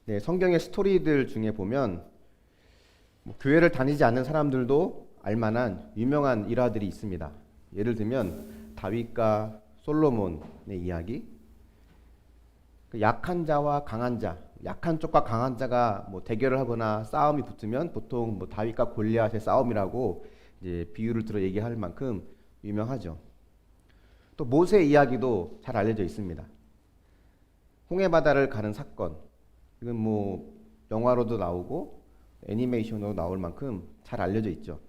네, 성경의 스토리들 중에 보면 교회를 다니지 않는 사람들도 알만한 유명한 일화들이 있습니다. 예를 들면 다윗과 솔로몬의 이야기, 약한 자와 강한 자, 약한 쪽과 강한 자가 대결을 하거나 싸움이 붙으면 보통 다윗과 골리앗의 싸움이라고 이제 비유를 들어 얘기할 만큼 유명하죠. 또 모세 이야기도 잘 알려져 있습니다. 홍해 바다를 가는 사건, 이건 영화로도 나오고 애니메이션으로 나올 만큼 잘 알려져 있죠.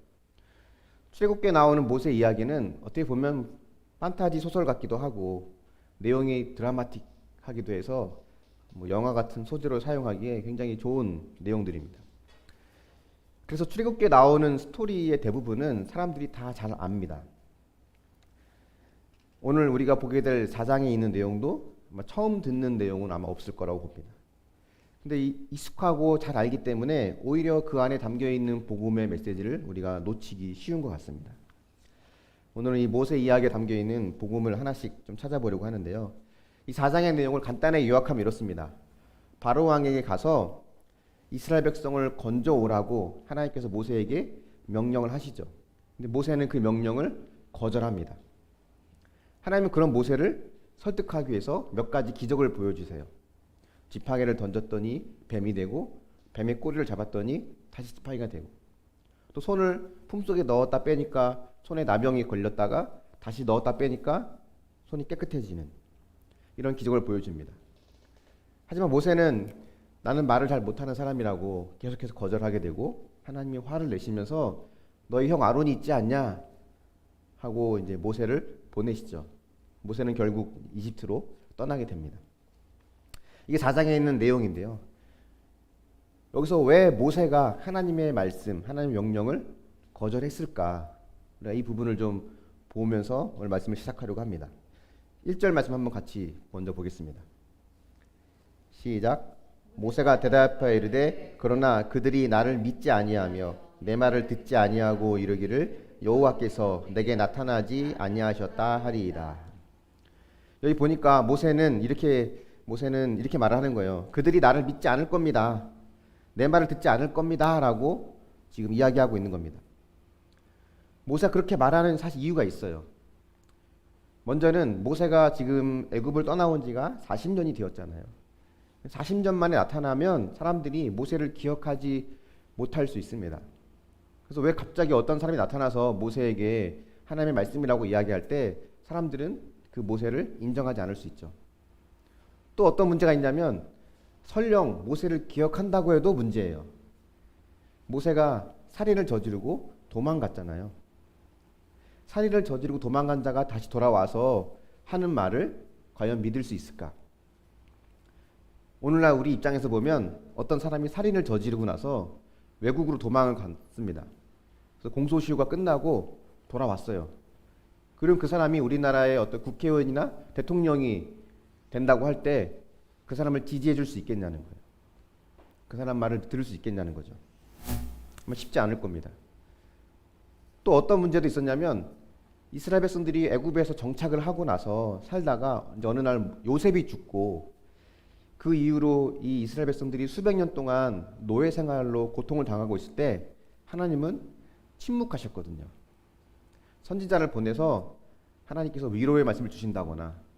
출애굽기에 나오는 모세 이야기는 어떻게 보면 판타지 소설 같기도 하고 내용이 드라마틱하기도 해서 영화 같은 소재로 사용하기에 굉장히 좋은 내용들입니다. 그래서 출애굽기에 나오는 스토리의 대부분은 사람들이 다 잘 압니다. 오늘 우리가 보게 될 4장에 있는 내용도 아마 처음 듣는 내용은 아마 없을 거라고 봅니다. 근데 익숙하고 잘 알기 때문에 오히려 그 안에 담겨 있는 복음의 메시지를 우리가 놓치기 쉬운 것 같습니다. 오늘은 이 모세 이야기에 담겨 있는 복음을 하나씩 좀 찾아보려고 하는데요. 이 4장의 내용을 간단히 요약하면 이렇습니다. 바로 왕에게 가서 이스라엘 백성을 건져오라고 하나님께서 모세에게 명령을 하시죠. 근데 모세는 그 명령을 거절합니다. 하나님은 그런 모세를 설득하기 위해서 몇 가지 기적을 보여주세요. 지팡이를 던졌더니 뱀이 되고, 뱀의 꼬리를 잡았더니 다시 지팡이가 되고, 또 손을 품속에 넣었다 빼니까 손에 나병이 걸렸다가 다시 넣었다 빼니까 손이 깨끗해지는 이런 기적을 보여줍니다. 하지만 모세는 나는 말을 잘 못하는 사람이라고 계속해서 거절하게 되고, 하나님이 화를 내시면서 너희 형 아론이 있지 않냐 하고 이제 모세를 보내시죠. 모세는 결국 이집트로 떠나게 됩니다. 이게 4장에 있는 내용인데요. 여기서 왜 모세가 하나님의 말씀, 하나님의 명령을 거절했을까? 우리가 이 부분을 좀 보면서 오늘 말씀을 시작하려고 합니다. 1절 말씀 한번 같이 먼저 보겠습니다. 시작. 모세가 대답하여 이르되 그러나 그들이 나를 믿지 아니하며 내 말을 듣지 아니하고 이르기를 여호와께서 내게 나타나지 아니하셨다 하리이다. 여기 보니까 모세는 이렇게 말을 하는 거예요. 그들이 나를 믿지 않을 겁니다. 내 말을 듣지 않을 겁니다. 라고 지금 이야기하고 있는 겁니다. 모세가 그렇게 말하는 사실 이유가 있어요. 먼저는 모세가 지금 애굽을 떠나온 지가 40년이 되었잖아요. 40년 만에 나타나면 사람들이 모세를 기억하지 못할 수 있습니다. 그래서 왜 갑자기 어떤 사람이 나타나서 모세에게 하나님의 말씀이라고 이야기할 때 사람들은 그 모세를 인정하지 않을 수 있죠. 또 어떤 문제가 있냐면 설령 모세를 기억한다고 해도 문제예요. 모세가 살인을 저지르고 도망갔잖아요. 살인을 저지르고 도망간 자가 다시 돌아와서 하는 말을 과연 믿을 수 있을까? 오늘날 우리 입장에서 보면 어떤 사람이 살인을 저지르고 나서 외국으로 도망을 갔습니다. 그래서 공소시효가 끝나고 돌아왔어요. 그럼 그 사람이 우리나라의 어떤 국회의원이나 대통령이 된다고 할 때 그 사람을 지지해 줄 수 있겠냐는 거예요. 그 사람 말을 들을 수 있겠냐는 거죠. 쉽지 않을 겁니다. 또 어떤 문제도 있었냐면 이스라엘 백성들이 애굽에서 정착을 하고 나서 살다가 이제 어느 날 요셉이 죽고 그 이후로 이 이스라엘 백성들이 수백 년 동안 노예 생활로 고통을 당하고 있을 때 하나님은 침묵하셨거든요. 선지자를 보내서 하나님께서 위로의 말씀을 주신다거나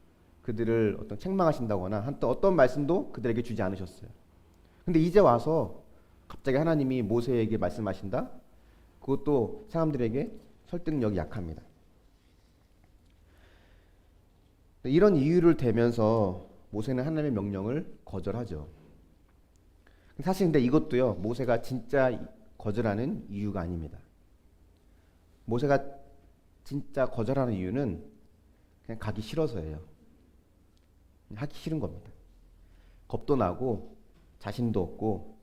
그들을 책망하신다거나 어떤 말씀도 그들에게 주지 않으셨어요. 근데 이제 와서 갑자기 하나님이 모세에게 말씀하신다? 그것도 사람들에게 설득력이 약합니다. 이런 이유를 대면서 모세는 하나님의 명령을 거절하죠. 사실 근데 이것도요, 모세가 진짜 거절하는 이유가 아닙니다. 모세가 진짜 거절하는 이유는 그냥 가기 싫어서예요. 하기 싫은 겁니다. 겁도 나고 자신도 없고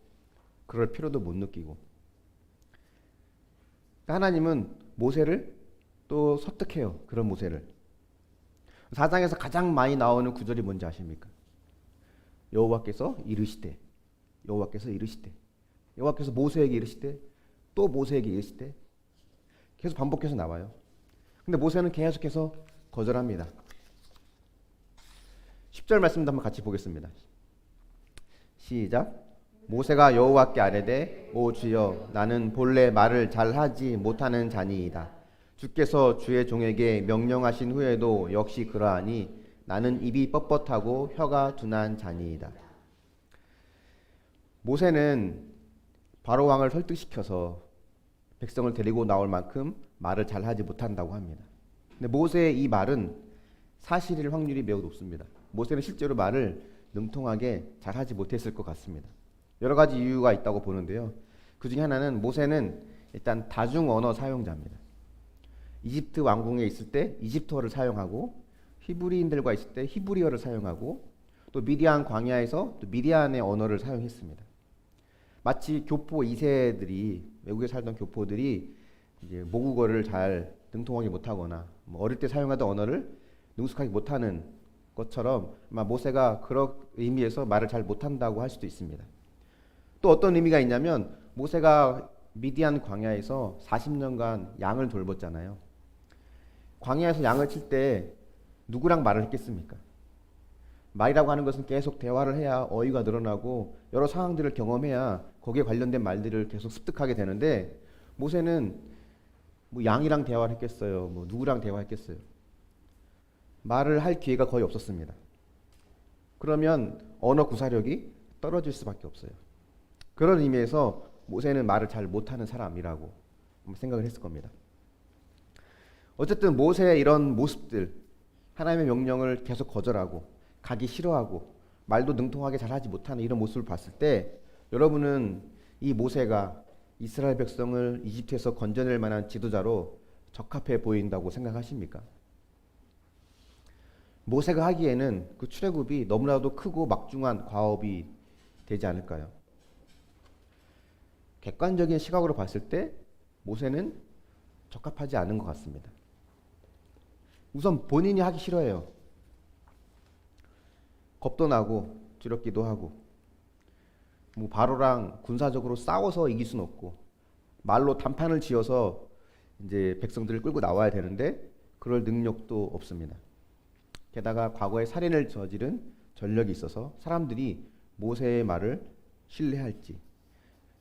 그럴 필요도 못 느끼고. 하나님은 모세를 또 설득해요. 그런 모세를. 4장에서 가장 많이 나오는 구절이 뭔지 아십니까? 여호와께서 이르시되, 여호와께서 이르시되, 여호와께서 모세에게 이르시되, 또 모세에게 이르시되, 계속 반복해서 나와요. 근데 모세는 계속해서 거절합니다. 10절 말씀도 한번 같이 보겠습니다. 시작. 모세가 여호와께 아뢰되 오 주여 나는 본래 말을 잘하지 못하는 자니이다. 주께서 주의 종에게 명령하신 후에도 역시 그러하니 나는 입이 뻣뻣하고 혀가 둔한 자니이다. 모세는 바로 왕을 설득시켜서 백성을 데리고 나올 만큼 말을 잘하지 못한다고 합니다. 근데 모세의 이 말은 사실일 확률이 매우 높습니다. 모세는 실제로 말을 능통하게 잘하지 못했을 것 같습니다. 여러 가지 이유가 있다고 보는데요. 그 중에 하나는 모세는 일단 다중 언어 사용자입니다. 이집트 왕궁에 있을 때 이집트어를 사용하고 히브리인들과 있을 때 히브리어를 사용하고 또 미디안 광야에서 또 미디안의 언어를 사용했습니다. 마치 교포 2세들이 외국에 살던 교포들이 이제 모국어를 잘 능통하게 못하거나 어릴 때 사용하던 언어를 능숙하게 못하는 것처럼 아마 모세가 그런 의미에서 말을 잘 못한다고 할 수도 있습니다. 또 어떤 의미가 있냐면 모세가 미디안 광야에서 40년간 양을 돌봤잖아요. 광야에서 양을 칠 때 누구랑 말을 했겠습니까? 말이라고 하는 것은 계속 대화를 해야 어휘가 늘어나고 여러 상황들을 경험해야 거기에 관련된 말들을 계속 습득하게 되는데 모세는 뭐 양이랑 대화를 했겠어요? 뭐 누구랑 대화했겠어요? 말을 할 기회가 거의 없었습니다. 그러면 언어 구사력이 떨어질 수밖에 없어요. 그런 의미에서 모세는 말을 잘 못하는 사람이라고 생각을 했을 겁니다. 어쨌든 모세의 이런 모습들, 하나님의 명령을 계속 거절하고 가기 싫어하고 말도 능통하게 잘하지 못하는 이런 모습을 봤을 때 여러분은 이 모세가 이스라엘 백성을 이집트에서 건져낼 만한 지도자로 적합해 보인다고 생각하십니까? 모세가 하기에는 그 출애굽이 너무나도 크고 막중한 과업이 되지 않을까요? 객관적인 시각으로 봤을 때 모세는 적합하지 않은 것 같습니다. 우선 본인이 하기 싫어해요. 겁도 나고 두렵기도 하고 뭐 바로랑 군사적으로 싸워서 이길 수는 없고 말로 단판을 지어서 이제 백성들을 끌고 나와야 되는데 그럴 능력도 없습니다. 게다가 과거에 살인을 저지른 전력이 있어서 사람들이 모세의 말을 신뢰할지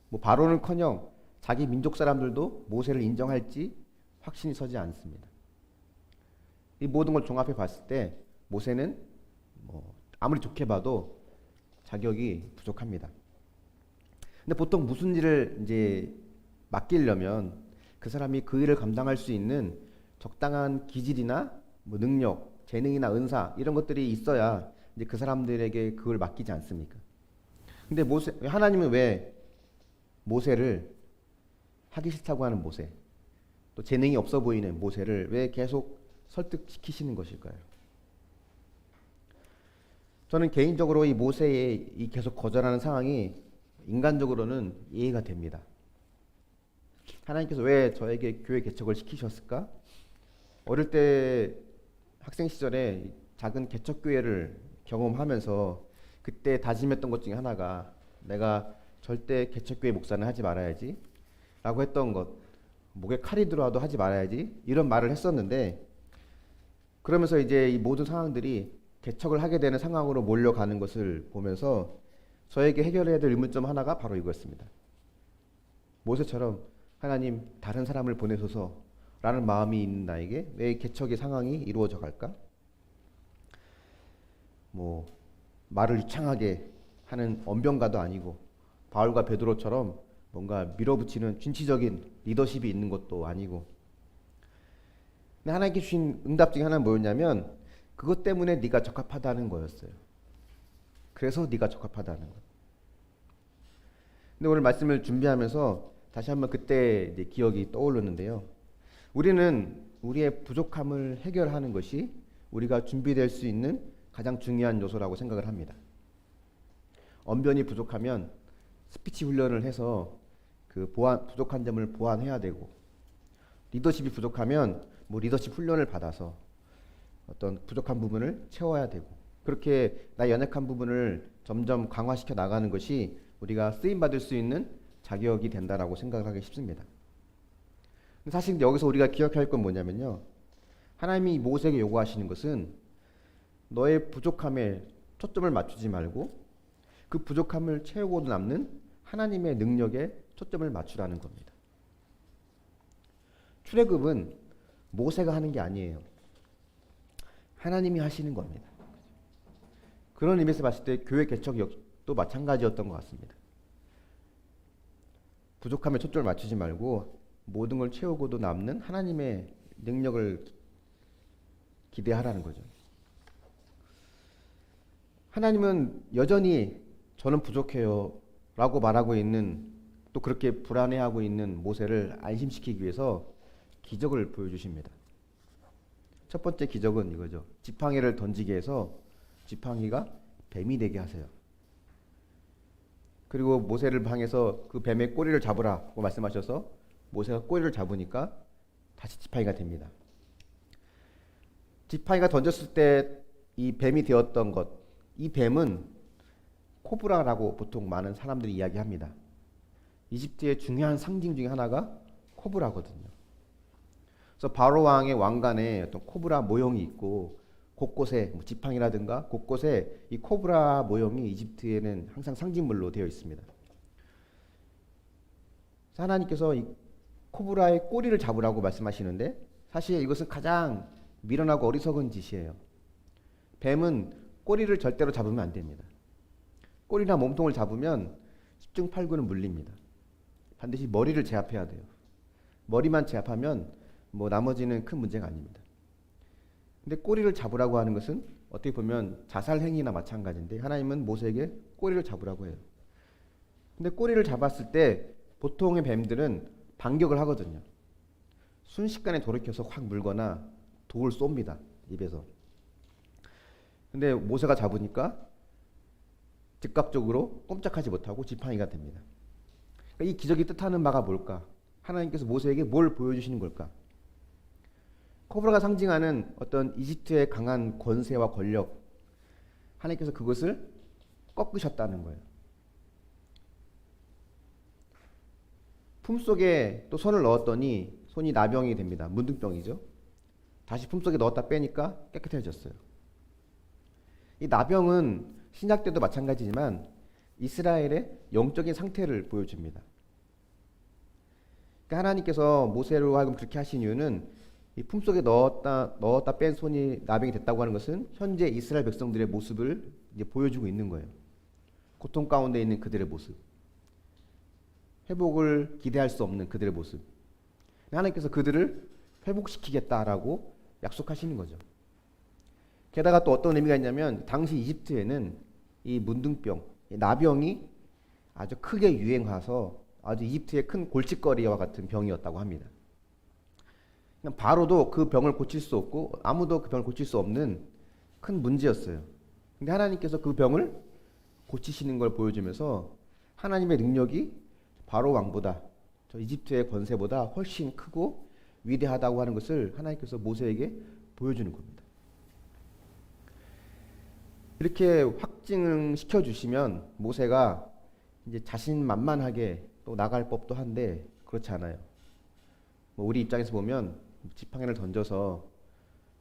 뭐 바로는커녕 자기 민족 사람들도 모세를 인정할지 확신이 서지 않습니다. 이 모든 걸 종합해 봤을 때 모세는 뭐 아무리 좋게 봐도 자격이 부족합니다. 근데 보통 무슨 일을 이제 맡기려면 그 사람이 그 일을 감당할 수 있는 적당한 기질이나 뭐 능력, 재능이나 은사 이런 것들이 있어야 이제 그 사람들에게 그걸 맡기지 않습니까? 근데 하나님은 왜 모세를 하기 싫다고 하는 모세, 또 재능이 없어 보이는 모세를 왜 계속 설득시키시는 것일까요? 저는 개인적으로 이 모세의 이 계속 거절하는 상황이 인간적으로는 이해가 됩니다. 하나님께서 왜 저에게 교회 개척을 시키셨을까? 어릴 때 학생 시절에 작은 개척교회를 경험하면서 그때 다짐했던 것 중에 하나가 내가 절대 개척교회 목사는 하지 말아야지 라고 했던 것, 목에 칼이 들어와도 하지 말아야지 이런 말을 했었는데 그러면서 이제 이 모든 상황들이 개척을 하게 되는 상황으로 몰려가는 것을 보면서 저에게 해결해야 될 의문점 하나가 바로 이거였습니다. 모세처럼 하나님 다른 사람을 보내소서 라는 마음이 있는 나에게 왜 개척의 상황이 이루어져 갈까? 뭐 말을 유창하게 하는 언변가도 아니고 바울과 베드로처럼 뭔가 밀어붙이는 진취적인 리더십이 있는 것도 아니고 근데 하나님께 주신 응답 중에 하나는 뭐였냐면 그것 때문에 네가 적합하다는 거였어요. 그래서 네가 적합하다는 것. 근데 오늘 말씀을 준비하면서 다시 한번 그때 이제 기억이 떠오르는데요. 우리는 우리의 부족함을 해결하는 것이 우리가 준비될 수 있는 가장 중요한 요소라고 생각을 합니다. 언변이 부족하면 스피치 훈련을 해서 그 부족한 점을 보완해야 되고 리더십이 부족하면 뭐 리더십 훈련을 받아서 어떤 부족한 부분을 채워야 되고 그렇게 나의 연약한 부분을 점점 강화시켜 나가는 것이 우리가 쓰임받을 수 있는 자격이 된다라고 생각을 하기 쉽습니다. 사실 여기서 우리가 기억해야 할 건 뭐냐면요. 하나님이 모세에게 요구하시는 것은 너의 부족함에 초점을 맞추지 말고 그 부족함을 채우고도 남는 하나님의 능력에 초점을 맞추라는 겁니다. 출애굽은 모세가 하는 게 아니에요. 하나님이 하시는 겁니다. 그런 의미에서 봤을 때 교회 개척도 마찬가지였던 것 같습니다. 부족함에 초점을 맞추지 말고 모든 걸 채우고도 남는 하나님의 능력을 기대하라는 거죠. 하나님은 여전히 저는 부족해요 라고 말하고 있는, 또 그렇게 불안해하고 있는 모세를 안심시키기 위해서 기적을 보여주십니다. 첫 번째 기적은 이거죠. 지팡이를 던지게 해서 지팡이가 뱀이 되게 하세요. 그리고 모세를 향해서 그 뱀의 꼬리를 잡으라고 말씀하셔서 모세가 꼬리를 잡으니까 다시 지팡이가 됩니다. 지팡이가 던졌을 때 이 뱀이 되었던 것, 이 뱀은 코브라라고 보통 많은 사람들이 이야기합니다. 이집트의 중요한 상징 중에 하나가 코브라거든요. 그래서 바로 왕의 왕관에 어떤 코브라 모형이 있고 곳곳에 지팡이라든가 곳곳에 이 코브라 모형이 이집트에는 항상 상징물로 되어 있습니다. 하나님께서 이 코브라의 꼬리를 잡으라고 말씀하시는데 사실 이것은 가장 미련하고 어리석은 짓이에요. 뱀은 꼬리를 절대로 잡으면 안 됩니다. 꼬리나 몸통을 잡으면 10중 8구는 물립니다. 반드시 머리를 제압해야 돼요. 머리만 제압하면 나머지는 큰 문제가 아닙니다. 근데 꼬리를 잡으라고 하는 것은 어떻게 보면 자살 행위나 마찬가지인데 하나님은 모세에게 꼬리를 잡으라고 해요. 근데 꼬리를 잡았을 때 보통의 뱀들은 반격을 하거든요. 순식간에 돌이켜서 확 물거나 돌을 쏩니다. 입에서. 근데 모세가 잡으니까 즉각적으로 꼼짝하지 못하고 지팡이가 됩니다. 그러니까 이 기적이 뜻하는 바가 뭘까? 하나님께서 모세에게 뭘 보여주시는 걸까? 코브라가 상징하는 어떤 이집트의 강한 권세와 권력, 하나님께서 그것을 꺾으셨다는 거예요. 품속에 또 손을 넣었더니 손이 나병이 됩니다. 문둥병이죠. 다시 품속에 넣었다 빼니까 깨끗해졌어요. 이 나병은 신약 때도 마찬가지지만 이스라엘의 영적인 상태를 보여줍니다. 그러니까 하나님께서 모세로 하여금 그렇게 하신 이유는 이 품속에 넣었다 뺀 손이 나병이 됐다고 하는 것은 현재 이스라엘 백성들의 모습을 이제 보여주고 있는 거예요. 고통 가운데 있는 그들의 모습, 회복을 기대할 수 없는 그들의 모습. 하나님께서 그들을 회복시키겠다라고 약속하시는 거죠. 게다가 또 어떤 의미가 있냐면 당시 이집트에는 이 문둥병, 이 나병이 아주 크게 유행해서 아주 이집트의 큰 골칫거리와 같은 병이었다고 합니다. 바로도 그 병을 고칠 수 없고 아무도 그 병을 고칠 수 없는 큰 문제였어요. 근데 하나님께서 그 병을 고치시는 걸 보여주면서 하나님의 능력이 바로 왕보다, 저 이집트의 권세보다 훨씬 크고 위대하다고 하는 것을 하나님께서 모세에게 보여주는 겁니다. 이렇게 확증시켜 주시면 모세가 이제 자신만만하게 또 나갈 법도 한데 그렇지 않아요. 우리 입장에서 보면 지팡이를 던져서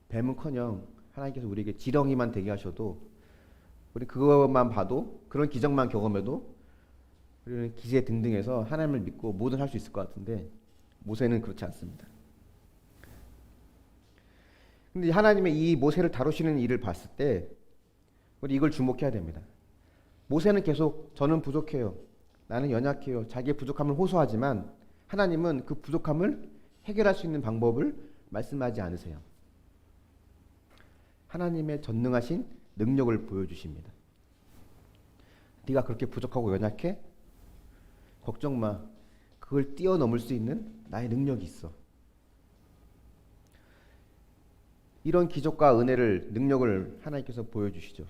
뱀은커녕 하나님께서 우리에게 지렁이만 되게 하셔도 우리 그것만 봐도, 그런 기적만 경험해도 우리는 기세등등해서 하나님을 믿고 뭐든 할 수 있을 것 같은데 모세는 그렇지 않습니다. 근데 하나님의 이 모세를 다루시는 일을 봤을 때 우리 이걸 주목해야 됩니다. 모세는 계속 저는 부족해요, 나는 연약해요, 자기의 부족함을 호소하지만 하나님은 그 부족함을 해결할 수 있는 방법을 말씀하지 않으세요. 하나님의 전능하신 능력을 보여주십니다. 네가 그렇게 부족하고 연약해? 걱정 마. 그걸 뛰어넘을 수 있는 나의 능력이 있어. 이런 기적과 은혜를, 능력을 하나님께서 보여주시죠.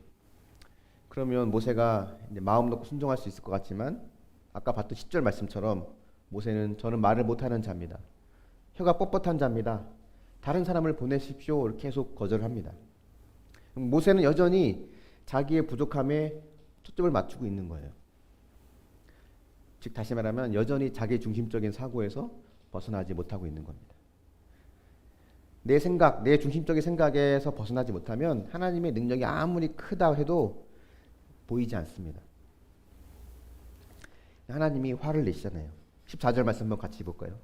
그러면 모세가 이제 마음 놓고 순종할 수 있을 것 같지만 아까 봤던 10절 말씀처럼 모세는 저는 말을 못하는 자입니다. 혀가 뻣뻣한 자입니다. 다른 사람을 보내십시오. 이렇게 계속 거절합니다. 모세는 여전히 자기의 부족함에 초점을 맞추고 있는 거예요. 즉 다시 말하면 여전히 자기 중심적인 사고에서 벗어나지 못하고 있는 겁니다. 내 생각, 내 중심적인 생각에서 벗어나지 못하면 하나님의 능력이 아무리 크다 해도 보이지 않습니다. 하나님이 화를 내시잖아요. 14절 말씀 한번 같이 볼까요?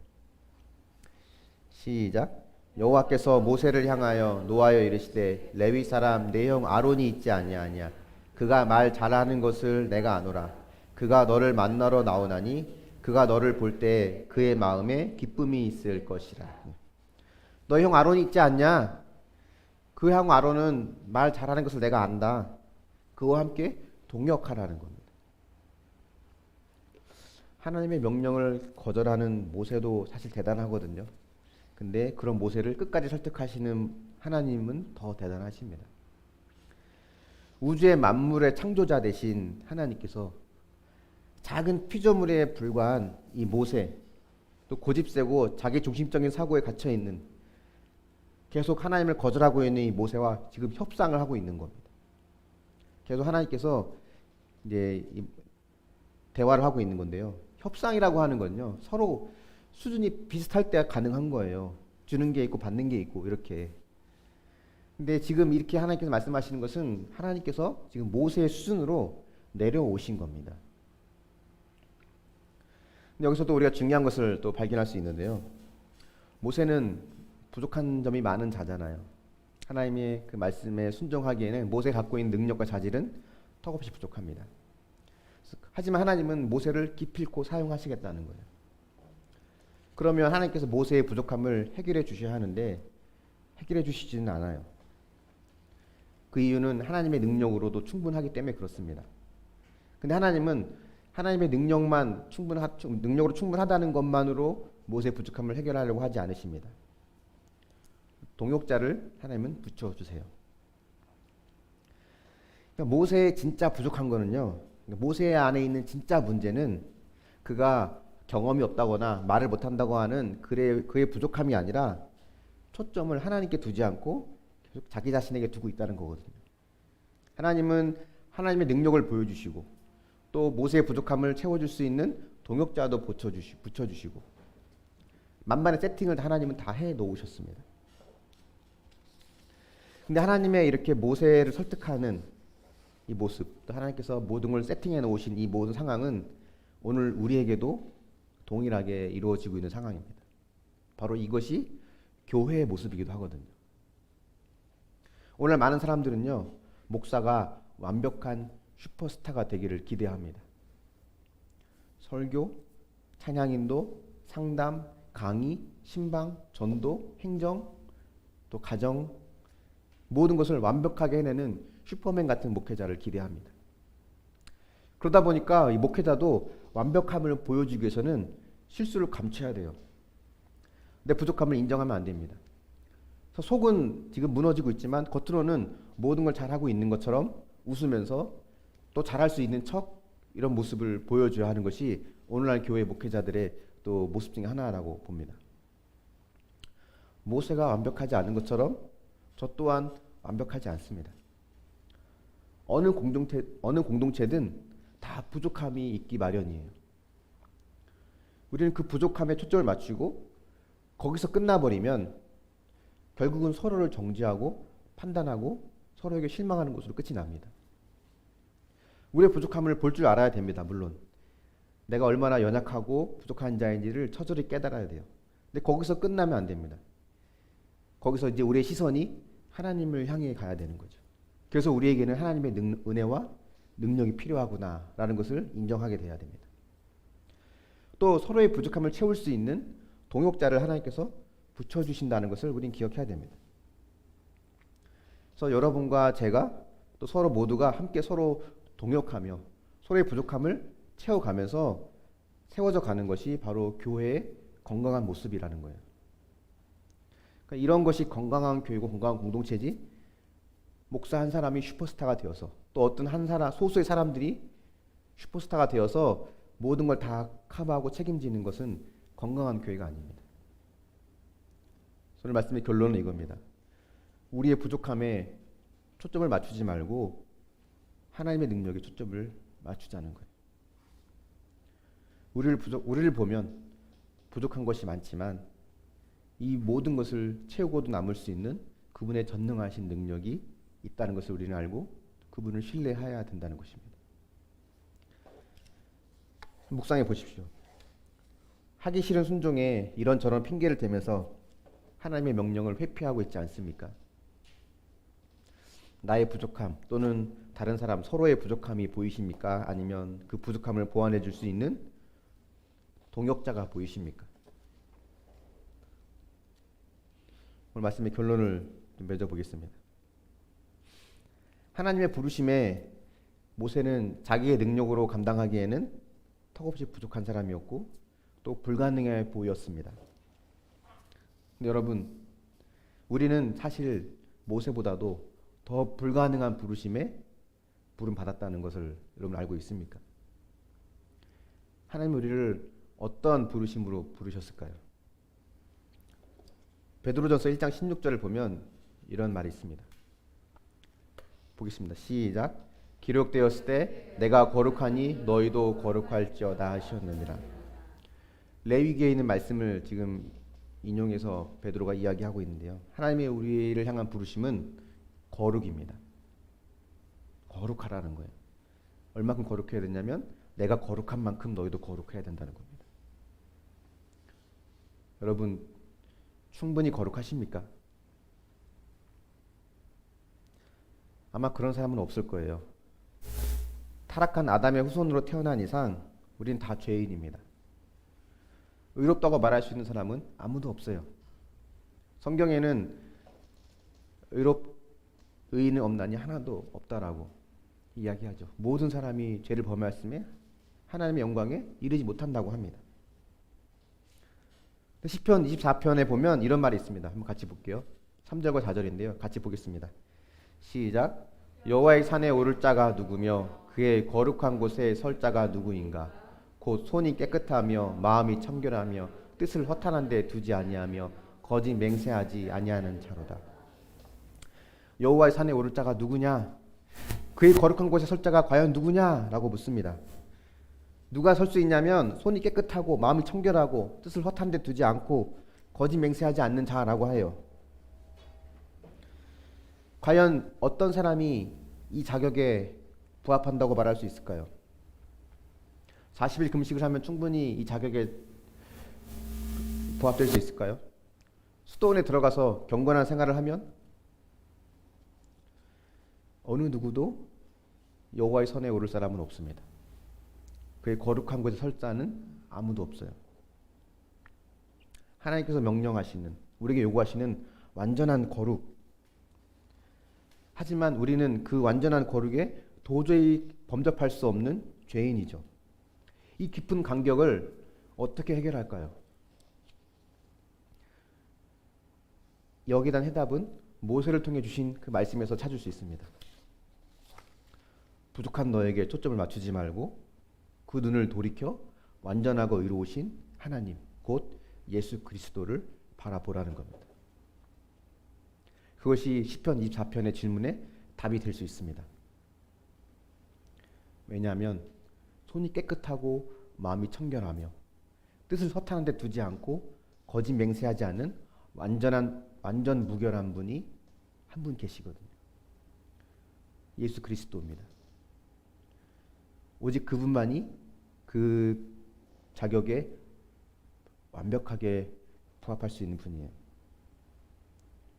시작. 여호와께서 모세를 향하여 노하여 이르시되 레위 사람 내 형 아론이 있지 아니하냐. 그가 말 잘하는 것을 내가 아노라. 그가 너를 만나러 나오나니 그가 너를 볼 때 그의 마음에 기쁨이 있을 것이라. 너희 형 아론이 있지 않냐? 그 형 아론은 말 잘하는 것을 내가 안다. 그와 함께 동역하라는 겁니다. 하나님의 명령을 거절하는 모세도 사실 대단하거든요. 근데 그런 모세를 끝까지 설득하시는 하나님은 더 대단하십니다. 우주의 만물의 창조자 되신 하나님께서 작은 피조물에 불과한 이 모세, 또 고집세고 자기 중심적인 사고에 갇혀 있는, 계속 하나님을 거절하고 있는 이 모세와 지금 협상을 하고 있는 겁니다. 계속 하나님께서 이제 대화를 하고 있는 건데요. 협상이라고 하는 건요, 서로 수준이 비슷할 때가 가능한 거예요. 주는 게 있고 받는 게 있고 이렇게. 근데 지금 이렇게 하나님께서 말씀하시는 것은 하나님께서 지금 모세의 수준으로 내려오신 겁니다. 근데 여기서 또 우리가 중요한 것을 또 발견할 수 있는데요. 모세는 부족한 점이 많은 자잖아요. 하나님의 그 말씀에 순종하기에는 모세가 갖고 있는 능력과 자질은 턱없이 부족합니다. 하지만 하나님은 모세를 기필코 사용하시겠다는 거예요. 그러면 하나님께서 모세의 부족함을 해결해 주셔야 하는데 해결해 주시지는 않아요. 그 이유는 하나님의 능력으로도 충분하기 때문에 그렇습니다. 근데 하나님은 하나님의 능력으로 충분하다는 것만으로 모세의 부족함을 해결하려고 하지 않으십니다. 동역자를 하나님은 붙여주세요. 그러니까 모세의 진짜 부족한 거는요, 모세 안에 있는 진짜 문제는 그가 경험이 없다거나 말을 못한다고 하는 그의 부족함이 아니라 초점을 하나님께 두지 않고 계속 자기 자신에게 두고 있다는 거거든요. 하나님은 하나님의 능력을 보여주시고 또 모세의 부족함을 채워줄 수 있는 동역자도 붙여주시고 만반의 세팅을 하나님은 다 해놓으셨습니다. 근데 하나님의 이렇게 모세를 설득하는 이 모습, 또 하나님께서 모든 걸 세팅해 놓으신 이 모든 상황은 오늘 우리에게도 동일하게 이루어지고 있는 상황입니다. 바로 이것이 교회의 모습이기도 하거든요. 오늘 많은 사람들은요, 목사가 완벽한 슈퍼스타가 되기를 기대합니다. 설교, 찬양인도, 상담, 강의, 신방, 전도, 행정, 또 가정, 모든 것을 완벽하게 해내는 슈퍼맨 같은 목회자를 기대합니다. 그러다 보니까 이 목회자도 완벽함을 보여주기 위해서는 실수를 감춰야 돼요. 내 부족함을 인정하면 안 됩니다. 그래서 속은 지금 무너지고 있지만 겉으로는 모든 걸 잘하고 있는 것처럼 웃으면서 또 잘할 수 있는 척 이런 모습을 보여줘야 하는 것이 오늘날 교회 목회자들의 또 모습 중에 하나라고 봅니다. 모세가 완벽하지 않은 것처럼 저 또한 완벽하지 않습니다. 어느 공동체든 다 부족함이 있기 마련이에요. 우리는 그 부족함에 초점을 맞추고 거기서 끝나버리면 결국은 서로를 정죄하고 판단하고 서로에게 실망하는 것으로 끝이 납니다. 우리의 부족함을 볼 줄 알아야 됩니다. 물론 내가 얼마나 연약하고 부족한 자인지를 처절히 깨달아야 돼요. 근데 거기서 끝나면 안 됩니다. 거기서 이제 우리의 시선이 하나님을 향해 가야 되는 거죠. 그래서 우리에게는 하나님의 은혜와 능력이 필요하구나라는 것을 인정하게 돼야 됩니다. 또 서로의 부족함을 채울 수 있는 동역자를 하나님께서 붙여주신다는 것을 우리는 기억해야 됩니다. 그래서 여러분과 제가 또 서로 모두가 함께 서로 동역하며 서로의 부족함을 채워가면서 세워져 가는 것이 바로 교회의 건강한 모습이라는 거예요. 그러니까 이런 것이 건강한 교회고 건강한 공동체지, 목사 한 사람이 슈퍼스타가 되어서 또 어떤 소수의 사람들이 슈퍼스타가 되어서 모든 걸 다 커버하고 책임지는 것은 건강한 교회가 아닙니다. 오늘 말씀의 결론은 이겁니다. 우리의 부족함에 초점을 맞추지 말고 하나님의 능력에 초점을 맞추자는 거예요. 우리를 보면 부족한 것이 많지만 이 모든 것을 채우고도 남을 수 있는 그분의 전능하신 능력이 있다는 것을 우리는 알고 그분을 신뢰해야 된다는 것입니다. 묵상해 보십시오. 하기 싫은 순종에 이런저런 핑계를 대면서 하나님의 명령을 회피하고 있지 않습니까? 나의 부족함 또는 다른 사람 서로의 부족함이 보이십니까? 아니면 그 부족함을 보완해 줄 수 있는 동역자가 보이십니까? 오늘 말씀의 결론을 좀 맺어보겠습니다. 하나님의 부르심에 모세는 자기의 능력으로 감당하기에는 턱없이 부족한 사람이었고 또 불가능해 보였습니다. 근데 여러분, 우리는 사실 모세보다도 더 불가능한 부르심에 부름 받았다는 것을 여러분 알고 있습니까? 하나님 우리를 어떤 부르심으로 부르셨을까요? 베드로전서 1장 16절을 보면 이런 말이 있습니다. 보겠습니다. 시작. 기록되었을 때 내가 거룩하니 너희도 거룩할지어다 하셨느니라. 레위기에 있는 말씀을 지금 인용해서 베드로가 이야기하고 있는데요. 하나님의 우리를 향한 부르심은 거룩입니다. 거룩하라는 거예요. 얼마큼 거룩해야 되냐면 내가 거룩한 만큼 너희도 거룩해야 된다는 겁니다. 여러분 충분히 거룩하십니까? 아마 그런 사람은 없을 거예요. 타락한 아담의 후손으로 태어난 이상 우리는 다 죄인입니다. 의롭다고 말할 수 있는 사람은 아무도 없어요. 성경에는 의인은 없나니 하나도 없다라고 이야기하죠. 모든 사람이 죄를 범하였음에 하나님의 영광에 이르지 못한다고 합니다. 시편 24편에 보면 이런 말이 있습니다. 한번 같이 볼게요. 3절과 4절인데요. 같이 보겠습니다. 시작. 여호와의 산에 오를 자가 누구며 그의 거룩한 곳에 설 자가 누구인가? 곧 손이 깨끗하며 마음이 청결하며 뜻을 허탄한 데 두지 아니하며 거짓 맹세하지 아니하는 자로다. 여호와의 산에 오를 자가 누구냐? 그의 거룩한 곳에 설 자가 과연 누구냐라고 묻습니다. 누가 설 수 있냐면 손이 깨끗하고 마음이 청결하고 뜻을 허탄 데 두지 않고 거짓 맹세하지 않는 자라고 해요. 과연 어떤 사람이 이 자격에 부합한다고 말할 수 있을까요? 40일 금식을 하면 충분히 이 자격에 부합될 수 있을까요? 수도원에 들어가서 경건한 생활을 하면 어느 누구도 여호와의 선에 오를 사람은 없습니다. 그의 거룩한 곳에 설 자는 아무도 없어요. 하나님께서 명령하시는, 우리에게 요구하시는 완전한 거룩. 하지만 우리는 그 완전한 거룩에 도저히 범접할 수 없는 죄인이죠. 이 깊은 간격을 어떻게 해결할까요? 여기에 대한 해답은 모세를 통해 주신 그 말씀에서 찾을 수 있습니다. 부족한 너에게 초점을 맞추지 말고 그 눈을 돌이켜 완전하고 의로우신 하나님, 곧 예수 그리스도를 바라보라는 겁니다. 그것이 시편 24편의 질문에 답이 될 수 있습니다. 왜냐하면 손이 깨끗하고 마음이 청결하며 뜻을 허탄한 데 두지 않고 거짓 맹세하지 않는 완전 무결한 분이 한 분 계시거든요. 예수 그리스도입니다. 오직 그분만이 그 자격에 완벽하게 부합할 수 있는 분이에요.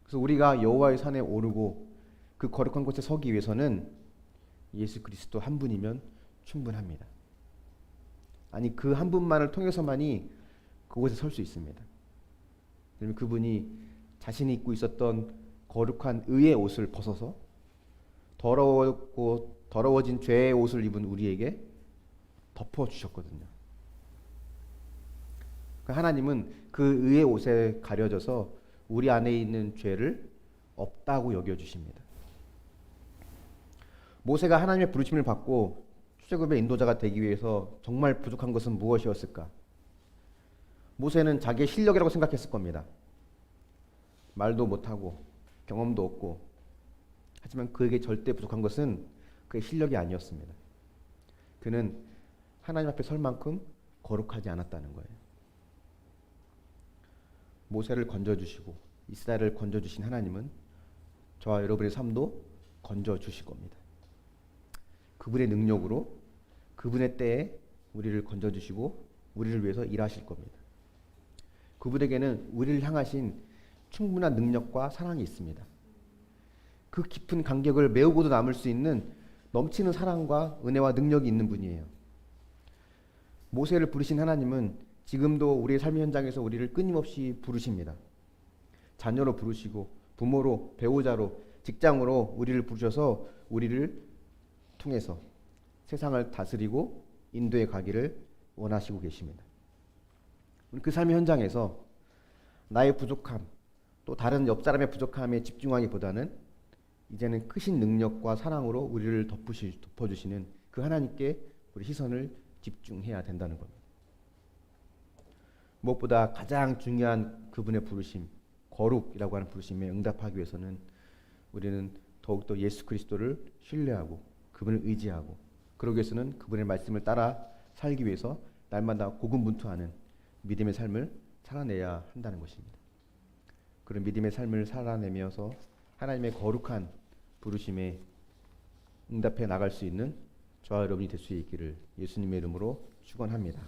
그래서 우리가 여호와의 산에 오르고 그 거룩한 곳에 서기 위해서는 예수 그리스도 한 분이면 충분합니다. 아니 그 한 분만을 통해서만이 그곳에 설 수 있습니다. 그러면 그분이 자신이 입고 있었던 거룩한 의의 옷을 벗어서 더러워진 죄의 옷을 입은 우리에게 덮어주셨거든요. 하나님은 그 의의 옷에 가려져서 우리 안에 있는 죄를 없다고 여겨주십니다. 모세가 하나님의 부르심을 받고 출애굽의 인도자가 되기 위해서 정말 부족한 것은 무엇이었을까? 모세는 자기의 실력이라고 생각했을 겁니다. 말도 못하고 경험도 없고, 하지만 그에게 절대 부족한 것은 그의 실력이 아니었습니다. 그는 하나님 앞에 설 만큼 거룩하지 않았다는 거예요. 모세를 건져주시고 이스라엘을 건져주신 하나님은 저와 여러분의 삶도 건져주실 겁니다. 그분의 능력으로 그분의 때에 우리를 건져주시고 우리를 위해서 일하실 겁니다. 그분에게는 우리를 향하신 충분한 능력과 사랑이 있습니다. 그 깊은 간격을 메우고도 남을 수 있는 넘치는 사랑과 은혜와 능력이 있는 분이에요. 모세를 부르신 하나님은 지금도 우리의 삶의 현장에서 우리를 끊임없이 부르십니다. 자녀로 부르시고 부모로, 배우자로, 직장으로 우리를 부르셔서 우리를 통해서 세상을 다스리고 인도해 가기를 원하시고 계십니다. 그 삶의 현장에서 나의 부족함, 또 다른 옆 사람의 부족함에 집중하기보다는 이제는 크신 능력과 사랑으로 우리를 덮어주시는 그 하나님께 우리 시선을 집중해야 된다는 겁니다. 무엇보다 가장 중요한 그분의 부르심, 거룩이라고 하는 부르심에 응답하기 위해서는 우리는 더욱더 예수 그리스도를 신뢰하고 그분을 의지하고 그러기 위해서는 그분의 말씀을 따라 살기 위해서 날마다 고군분투하는 믿음의 삶을 살아내야 한다는 것입니다. 그런 믿음의 삶을 살아내면서 하나님의 거룩한 부르심에 응답해 나갈 수 있는 저와 여러분이 될 수 있기를 예수님의 이름으로 축원합니다.